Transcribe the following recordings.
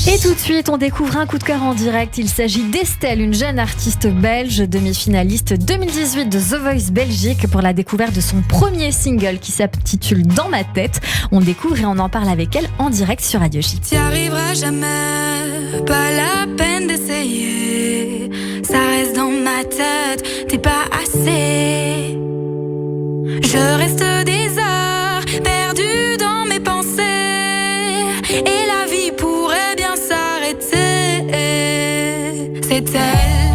Et tout de suite, on découvre un coup de cœur en direct. Il s'agit d'Estelle, une jeune artiste belge, demi-finaliste 2018 de The Voice Belgique pour la découverte de son premier single qui s'intitule Dans ma tête. On découvre et on en parle avec elle en direct sur Radio J. T'y arriveras jamais, pas la peine d'essayer. Ça reste dans ma tête, t'es pas assez. Je reste des heures perdue dans mes pensées. Et la vie pourrait bien s'arrêter. C'est elle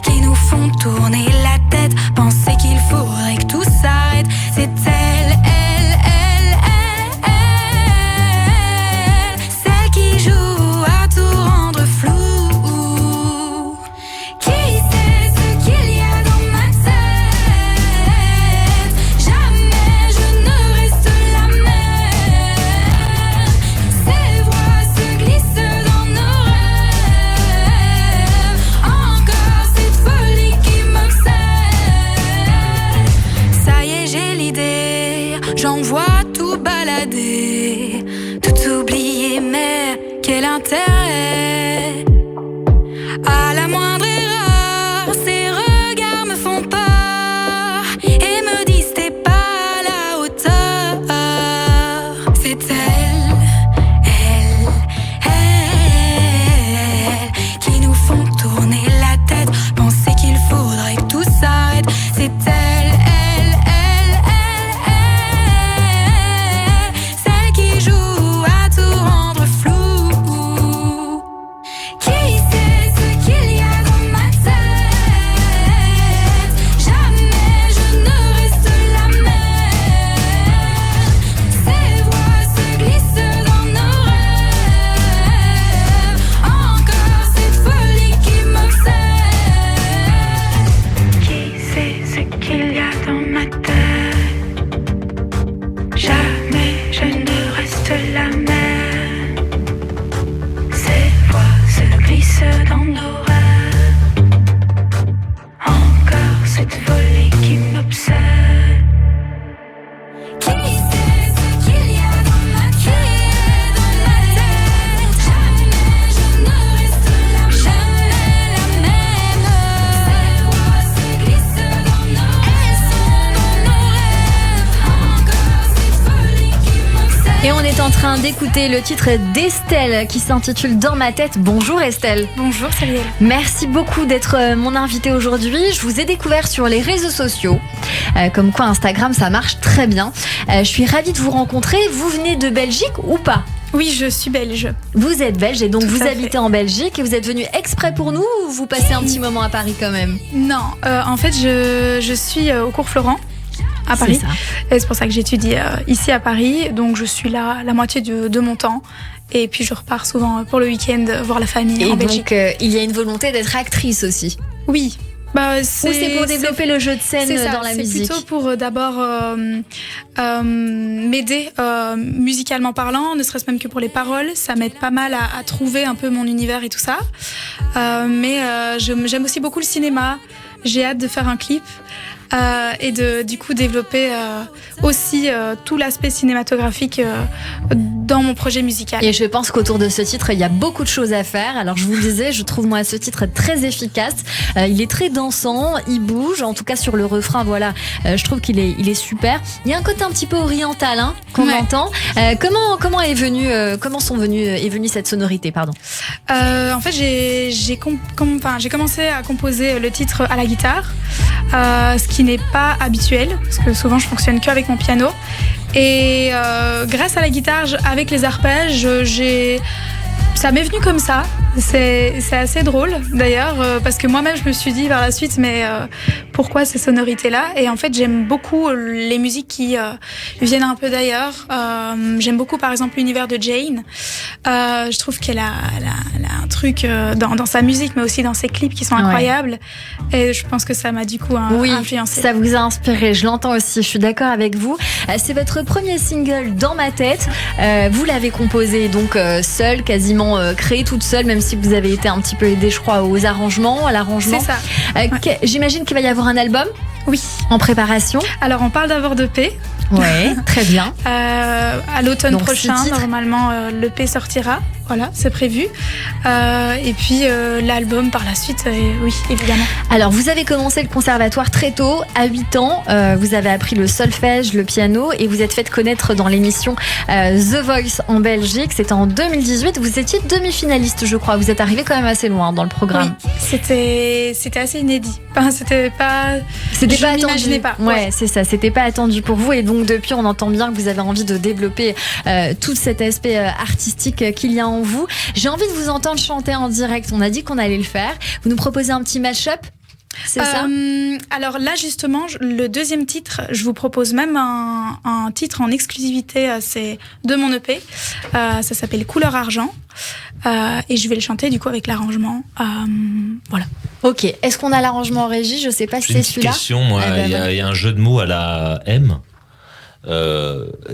qui nous font tourner la tête, penser qu'il faudrait que tout s'arrête. C'est elle, celle qui joue à tout rendre flou. Qui sait ce qu'il y a dans ma tête? Jamais je ne reste la même. Ces voix se glissent dans nos rêves. Encore cette folie qui m'obsède. Ça y est, j'ai l'idée, j'en vois tout balader, tout oublier, mais quel intérêt? À la moindre erreur, ces regards me font peur et me disent t'es pas à la hauteur. C'est elle qui nous font tourner la tête, penser qu'il faudrait que tout s'arrête. C'est elle, celle qui joue à tout rendre flou. Qui sait ce qu'il y a dans ma tête? Jamais je ne reste la même. Ces voix se glissent dans nos rêves. Encore cette folie qui m'obsède. Qui sait ce qu'il y a dans ma tête? Jamais je ne reste la même. Ces voix se glissent dans nos rêves. Encore cette folie qui m'obsède. Qui sait ce qu'il y a dans ma tête? Jamais je ne reste la même. Jamais la même. Ces voix se glissent dans nos rêves. Encore cette folie qui m'obsède. Et on est en train d'écouter le titre d'Estelle qui s'intitule Dans ma tête. Bonjour Estelle. Bonjour Céline. Merci beaucoup d'être mon invitée aujourd'hui. Je vous ai découvert sur les réseaux sociaux. Comme quoi Instagram, ça marche très bien. Je suis ravie de vous rencontrer. Vous venez de Belgique ou pas ? Oui, je suis belge. Vous êtes belge et donc Tout vous à habitez fait. en Belgique et vous êtes venu exprès pour nous ou vous passez un petit moment à Paris quand même ? Non, en fait, je suis au cours Florent à Paris. C'est ça. Et c'est pour ça que j'étudie ici à Paris. Donc je suis là la moitié de mon temps. Et puis je repars souvent pour le week-end voir la famille Et en Belgique. donc il y a une volonté d'être actrice aussi. Oui. Bah, Ou c'est pour développer le jeu de scène c'est ça, dans la musique. C'est plutôt pour d'abord m'aider musicalement parlant, ne serait-ce même que pour les paroles. Ça m'aide pas mal à trouver un peu mon univers et tout ça. Mais j'aime aussi beaucoup le cinéma. J'ai hâte de faire un clip. Et de du coup développer aussi tout l'aspect cinématographique dans mon projet musical. Et je pense qu'autour de ce titre, il y a beaucoup de choses à faire. Alors je vous le disais, je trouve moi ce titre très efficace. Il est très dansant, il bouge. En tout cas sur le refrain, voilà, je trouve qu'il est super. Il y a un côté un petit peu oriental qu'on entend. Comment est venue cette sonorité, pardon. En fait, j'ai commencé à composer le titre à la guitare, ce qui n'est pas habituel parce que souvent je fonctionne qu'avec mon piano. Et grâce à la guitare, avec les arpèges, ça m'est venu comme ça. C'est assez drôle d'ailleurs parce que moi-même je me suis dit par la suite mais pourquoi ces sonorités-là? Et en fait j'aime beaucoup les musiques qui viennent un peu d'ailleurs. J'aime beaucoup par exemple l'univers de Jane. Je trouve qu'elle a un truc dans sa musique mais aussi dans ses clips qui sont incroyables. Et je pense que ça m'a du coup influencé. Ça vous a inspiré, je l'entends aussi, je suis d'accord avec vous. C'est votre premier single Dans ma tête. Vous l'avez composé donc seul, quasiment créé toute seule, même si vous avez été un petit peu aidée, je crois, à l'arrangement. C'est ça. J'imagine qu'il va y avoir un album. Oui. En préparation. Alors on parle d'abord d'EP sortir. Ouais, très bien. À l'automne Donc, prochain, 6 titres. normalement, à l'automne prochain, Donc, 6 normalement, l'EP sortira. Voilà, c'est prévu. Et puis l'album par la suite, oui, évidemment. Alors, vous avez commencé le conservatoire très tôt, à 8 ans. Vous avez appris le solfège, le piano et vous êtes fait connaître dans l'émission The Voice en Belgique. C'était en 2018. Vous étiez demi-finaliste, je crois. Vous êtes arrivé quand même assez loin dans le programme. Oui, c'était assez inédit. Enfin, c'était pas attendu. M'imaginais pas. Ouais, c'est ça. C'était pas attendu pour vous. Et donc, depuis, on entend bien que vous avez envie de développer tout cet aspect artistique qu'il y a en vous. J'ai envie de vous entendre chanter en direct. On a dit qu'on allait le faire. Vous nous proposez un petit match-up? C'est ça? Alors là, justement, le deuxième titre, je vous propose même un titre en exclusivité, c'est de mon EP. Ça s'appelle Couleur Argent. Et je vais le chanter du coup avec l'arrangement. Voilà. Ok. Est-ce qu'on a l'arrangement en régie? Je sais pas si c'est celui-là. Question, moi, il y a un jeu de mots à la M.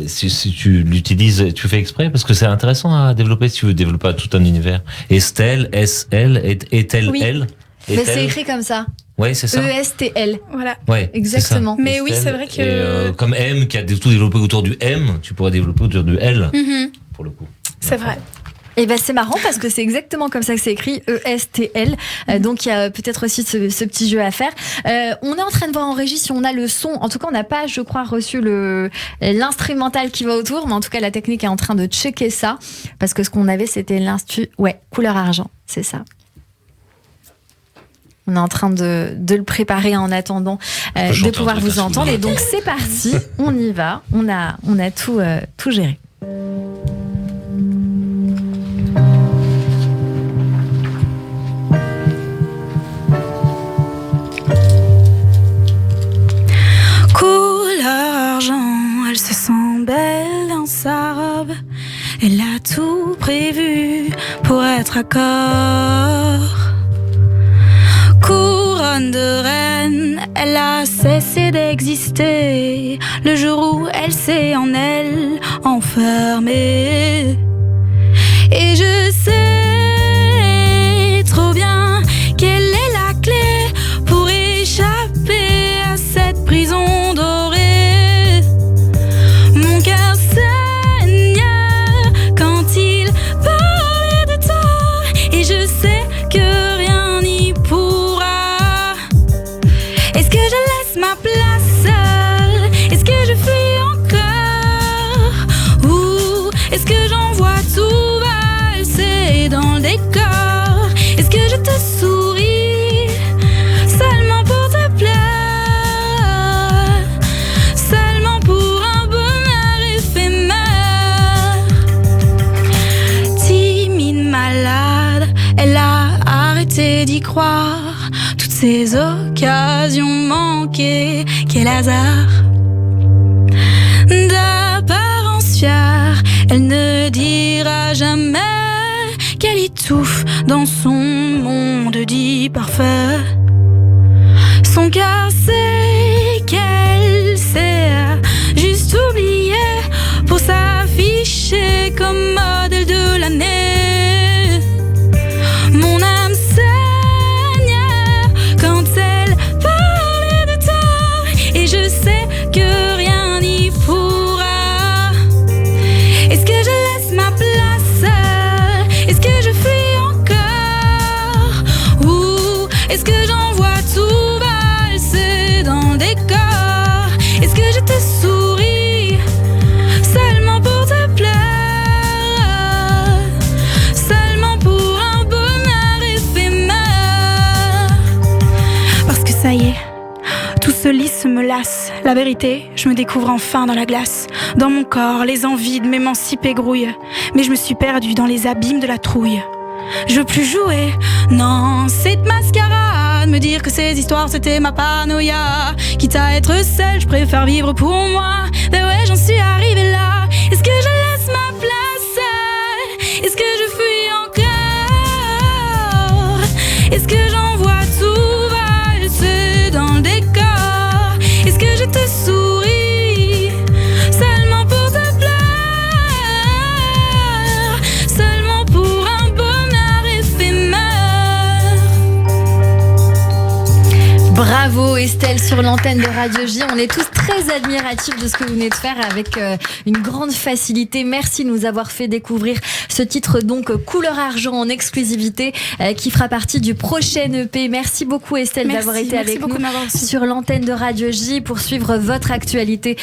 Si tu l'utilises, tu fais exprès parce que c'est intéressant à développer si tu veux développer tout un univers. Estelle, S-L, est-elle oui. elle? Mais c'est écrit comme ça. Ouais, c'est ça. E-S-T-L. Voilà. Ouais, exactement. Mais oui, c'est vrai que. Et, comme M qui a tout développé autour du M, tu pourrais développer autour du L. Pour le coup. C'est vrai. Et ben c'est marrant parce que c'est exactement comme ça que c'est écrit, E-S-T-L. Donc il y a peut-être aussi ce petit jeu à faire. On est en train de voir en régie si on a le son. En tout cas, on n'a pas, je crois, reçu l'instrumental qui va autour, mais en tout cas la technique est en train de checker ça parce que ce qu'on avait c'était l'instru, ouais, couleur argent, c'est ça. On est en train de le préparer en attendant de pouvoir vous entendre. Et donc c'est parti, on y va. On a tout géré. Couleur argent, elle se sent belle dans sa robe. Elle a tout prévu pour être à corps. Couronne de reine, elle a cessé d'exister le jour où elle s'est en elle enfermée. Et je sais trop bien quelle est la clé pour échapper à cette prison dorée. Mon cœur saigne quand il parlait de toi, et je sais que rien n'y pourra. Est-ce que je laisse ma place? Est-ce que je fuis encore? Ou est-ce que j'envoie tout valser dans le décor? Est-ce que je te souris seulement pour te plaire, seulement pour un bonheur éphémère? Timide, malade, elle a arrêté d'y croire. Toutes ces occasions manquées, quel hasard. D'apparence fière, elle ne dira jamais qu'elle étouffe dans son monde dit parfait. Son cœur sait qu'elle sait juste oublier pour s'afficher comme modèle de l'année. Mon âme saigne quand elle parlait de toi, et je sais que rien n'y pourra. Est-ce que je laisse ma place? Est-ce que je fuis encore? Ou est-ce que j'envoie tout valser dans le décor? Est-ce que je te souris seulement pour te plaire, seulement pour un bonheur éphémère? Parce que ça y est, tout ce lisse me lasse. La vérité, je me découvre enfin dans la glace. Dans mon corps, les envies de m'émanciper grouillent. Mais je me suis perdue dans les abîmes de la trouille. Je veux plus jouer, non, cette mascarade. Me dire que ces histoires c'était ma paranoïa. Quitte à être seule, je préfère vivre pour moi. Mais ouais, j'en suis arrivée là. Est-ce que je laisse ma place? Est-ce que je fuis encore? Est-ce que j'envoie tout valser dans le décor? Est-ce que je te souris seulement pour te plaire, seulement pour un bonheur éphémère? Bravo Estelle sur l'antenne de Radio J. On est tous très admiratifs de ce que vous venez de faire avec une grande facilité. Merci de nous avoir fait découvrir ce titre donc Couleur Argent en exclusivité qui fera partie du prochain EP. Merci beaucoup Estelle d'avoir été avec nous sur l'antenne de Radio J pour suivre votre actualité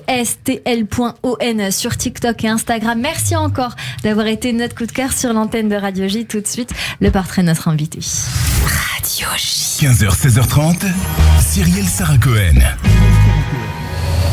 estl.on sur TikTok et Instagram. Merci encore d'avoir été notre coup de cœur sur l'antenne de Radio J. Tout de suite, le portrait de notre invité. Radio J. 15h, 16h30, Cyrielle Sarah Cohen.